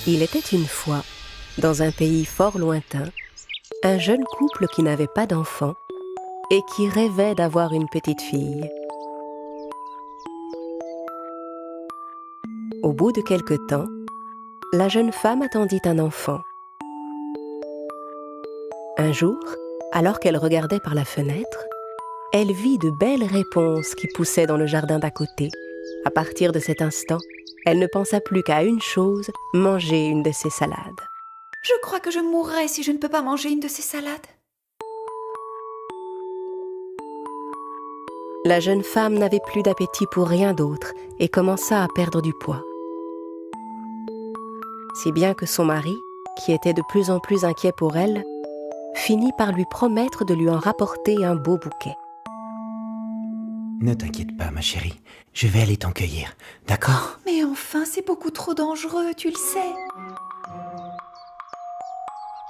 Il était une fois, dans un pays fort lointain, un jeune couple qui n'avait pas d'enfant et qui rêvait d'avoir une petite fille. Au bout de quelque temps, la jeune femme attendit un enfant. Un jour, alors qu'elle regardait par la fenêtre, elle vit de belles réponses qui poussaient dans le jardin d'à côté. À partir de cet instant, elle ne pensa plus qu'à une chose, manger une de ces salades. Je crois que je mourrai si je ne peux pas manger une de ces salades. La jeune femme n'avait plus d'appétit pour rien d'autre et commença à perdre du poids. Si bien que son mari, qui était de plus en plus inquiet pour elle, finit par lui promettre de lui en rapporter un beau bouquet. Ne t'inquiète pas, ma chérie. Je vais aller t'en cueillir, d'accord ? Mais enfin, c'est beaucoup trop dangereux, tu le sais.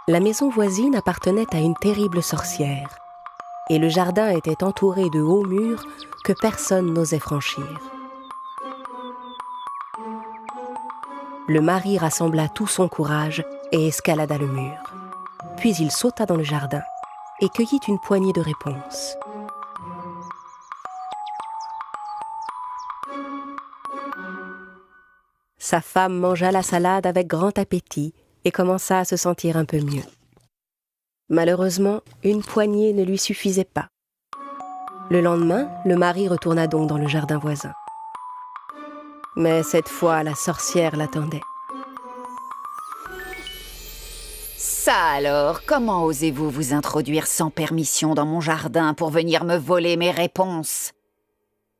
La maison voisine appartenait à une terrible sorcière, et le jardin était entouré de hauts murs que personne n'osait franchir. Le mari rassembla tout son courage et escalada le mur. Puis il sauta dans le jardin et cueillit une poignée de réponses. Sa femme mangea la salade avec grand appétit et commença à se sentir un peu mieux. Malheureusement, une poignée ne lui suffisait pas. Le lendemain, le mari retourna donc dans le jardin voisin. Mais cette fois, la sorcière l'attendait. Ça alors, comment osez-vous vous introduire sans permission dans mon jardin pour venir me voler mes réponses ?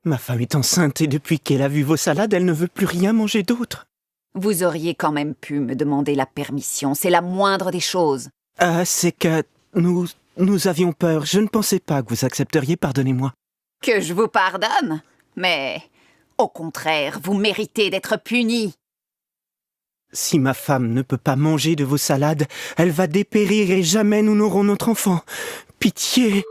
Ma femme est enceinte et depuis qu'elle a vu vos salades, elle ne veut plus rien manger d'autre. Vous auriez quand même pu me demander la permission, c'est la moindre des choses. C'est que nous avions peur. Je ne pensais pas que vous accepteriez, pardonnez-moi. Que je vous pardonne ? Mais, au contraire, vous méritez d'être puni. Si ma femme ne peut pas manger de vos salades, elle va dépérir et jamais nous n'aurons notre enfant. Pitié.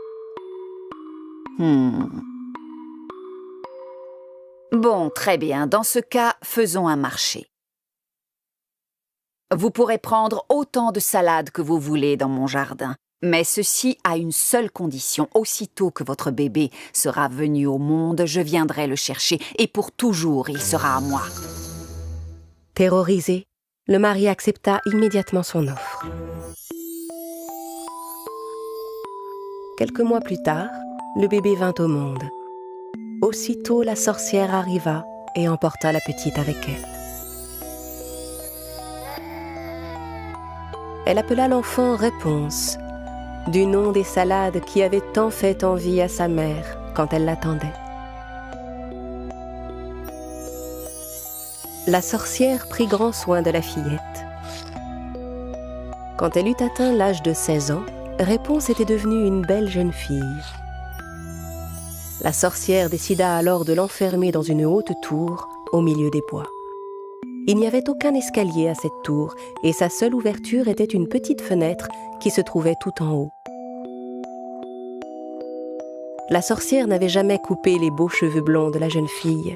Bon, très bien. Dans ce cas, faisons un marché. Vous pourrez prendre autant de salades que vous voulez dans mon jardin, mais ceci à une seule condition. Aussitôt que votre bébé sera venu au monde, je viendrai le chercher et pour toujours il sera à moi. Terrorisé, le mari accepta immédiatement son offre. Quelques mois plus tard, le bébé vint au monde. Aussitôt, la sorcière arriva et emporta la petite avec elle. Elle appela l'enfant Réponse, du nom des salades qui avaient tant fait envie à sa mère quand elle l'attendait. La sorcière prit grand soin de la fillette. Quand elle eut atteint l'âge de 16 ans, Réponse était devenue une belle jeune fille. La sorcière décida alors de l'enfermer dans une haute tour au milieu des bois. Il n'y avait aucun escalier à cette tour et sa seule ouverture était une petite fenêtre qui se trouvait tout en haut. La sorcière n'avait jamais coupé les beaux cheveux blonds de la jeune fille.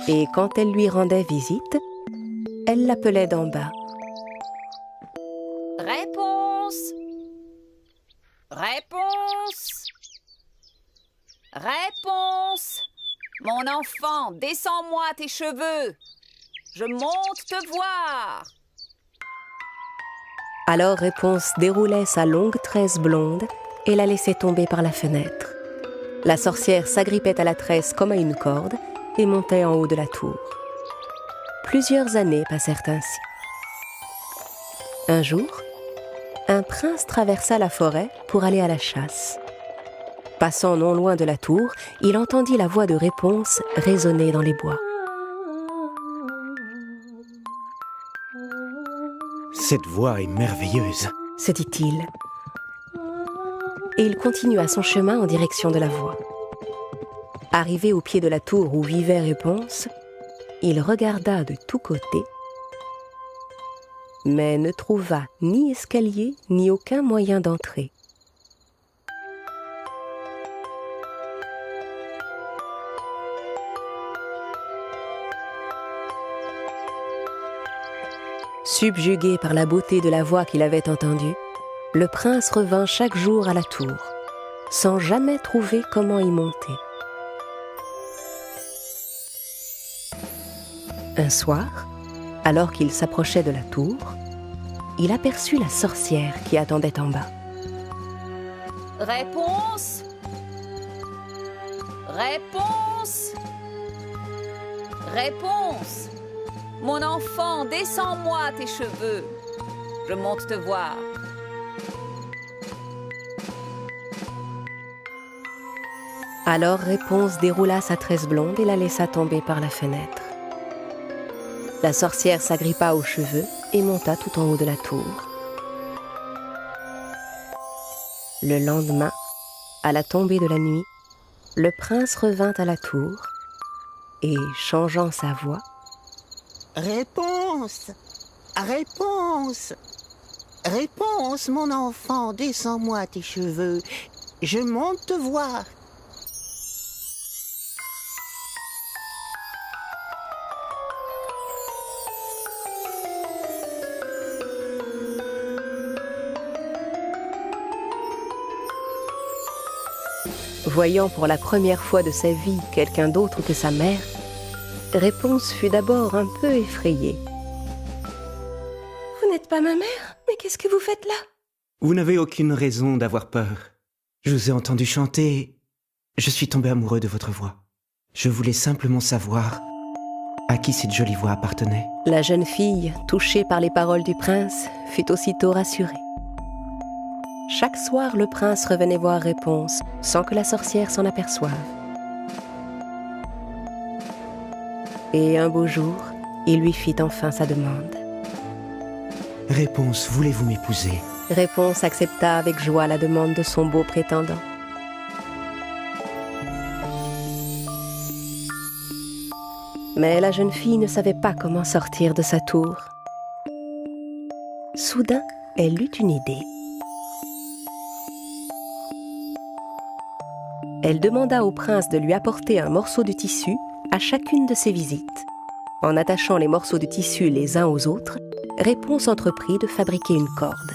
Et quand elle lui rendait visite, elle l'appelait d'en bas. Réponse ! Réponse ! Réponse ! Mon enfant, descends-moi tes cheveux. Je monte te voir. Alors Réponse déroulait sa longue tresse blonde et la laissait tomber par la fenêtre. La sorcière s'agrippait à la tresse comme à une corde et montait en haut de la tour. Plusieurs années passèrent ainsi. Un jour, un prince traversa la forêt pour aller à la chasse. Passant non loin de la tour, il entendit la voix de Réponse résonner dans les bois. Cette voix est merveilleuse, se dit-il. Et il continua son chemin en direction de la voix. Arrivé au pied de la tour où vivait Réponse, il regarda de tous côtés, mais ne trouva ni escalier ni aucun moyen d'entrer. Subjugué par la beauté de la voix qu'il avait entendue, le prince revint chaque jour à la tour, sans jamais trouver comment y monter. Un soir, alors qu'il s'approchait de la tour, il aperçut la sorcière qui attendait en bas. Réponse! Réponse! Réponse! Mon enfant, descends-moi tes cheveux. Je monte te voir. Alors Réponse déroula sa tresse blonde et la laissa tomber par la fenêtre. La sorcière s'agrippa aux cheveux et monta tout en haut de la tour. Le lendemain, à la tombée de la nuit, le prince revint à la tour et, changeant sa voix, « Réponse! Réponse! Réponse, mon enfant, descends-moi tes cheveux. Je monte te voir. » Voyant pour la première fois de sa vie quelqu'un d'autre que sa mère, Réponse fut d'abord un peu effrayée. « Vous n'êtes pas ma mère? Mais qu'est-ce que vous faites là ?» Vous n'avez aucune raison d'avoir peur. Je vous ai entendu chanter. Je suis tombé amoureux de votre voix. Je voulais simplement savoir à qui cette jolie voix appartenait. La jeune fille, touchée par les paroles du prince, fut aussitôt rassurée. Chaque soir, le prince revenait voir Réponse, sans que la sorcière s'en aperçoive. Et un beau jour, il lui fit enfin sa demande. Réponse, voulez-vous m'épouser? Réponse accepta avec joie la demande de son beau prétendant. Mais la jeune fille ne savait pas comment sortir de sa tour. Soudain, elle eut une idée. Elle demanda au prince de lui apporter un morceau de tissu à chacune de ses visites. En attachant les morceaux de tissu les uns aux autres, Réponse entreprit de fabriquer une corde.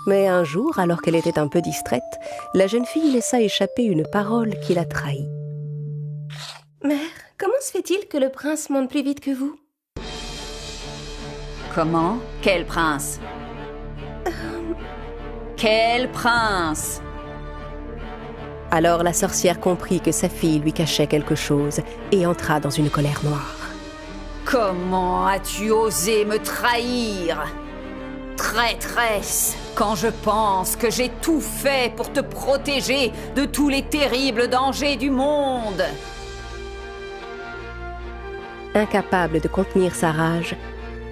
Mais un jour, alors qu'elle était un peu distraite, la jeune fille laissa échapper une parole qui la trahit. « Mère, comment se fait-il que le prince monte plus vite que vous ?» Comment? Quel prince? Quel prince? Alors la sorcière comprit que sa fille lui cachait quelque chose et entra dans une colère noire. Comment as-tu osé me trahir? Traîtresse, quand je pense que j'ai tout fait pour te protéger de tous les terribles dangers du monde. Incapable de contenir sa rage,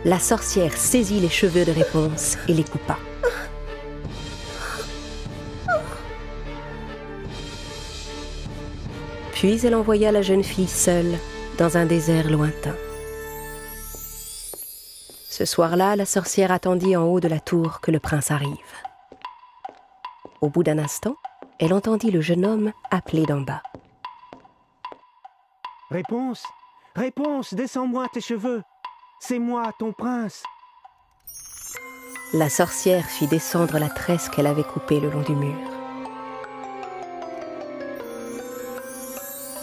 la sorcière saisit les cheveux de Réponse et les coupa. Puis elle envoya la jeune fille seule dans un désert lointain. Ce soir-là, la sorcière attendit en haut de la tour que le prince arrive. Au bout d'un instant, elle entendit le jeune homme appeler d'en bas. « Réponse! Réponse, descends-moi tes cheveux! C'est moi, ton prince !» La sorcière fit descendre la tresse qu'elle avait coupée le long du mur.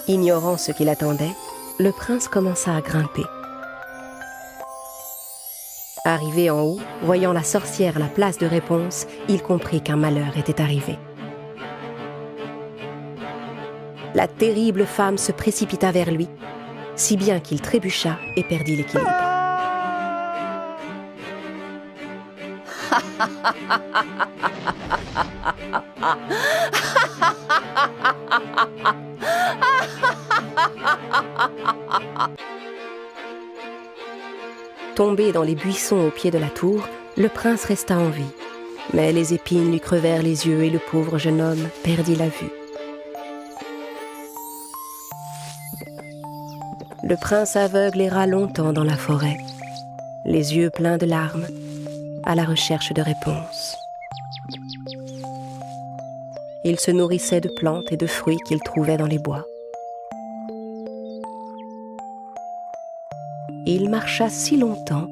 Ignorant ce qui l'attendait, le prince commença à grimper. Arrivé en haut, voyant la sorcière à la place de Réponse, il comprit qu'un malheur était arrivé. La terrible femme se précipita vers lui, si bien qu'il trébucha et perdit l'équilibre. Tombé dans les buissons au pied de la tour, le prince resta en vie. Mais les épines lui crevèrent les yeux et le pauvre jeune homme perdit la vue. Le prince aveugle erra longtemps dans la forêt, les yeux pleins de larmes, à la recherche de réponses. Il se nourrissait de plantes et de fruits qu'il trouvait dans les bois. Il marcha si longtemps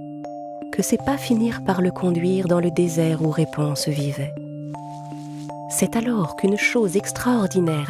que ses pas finirent par le conduire dans le désert où Réponse vivait. C'est alors qu'une chose extraordinaire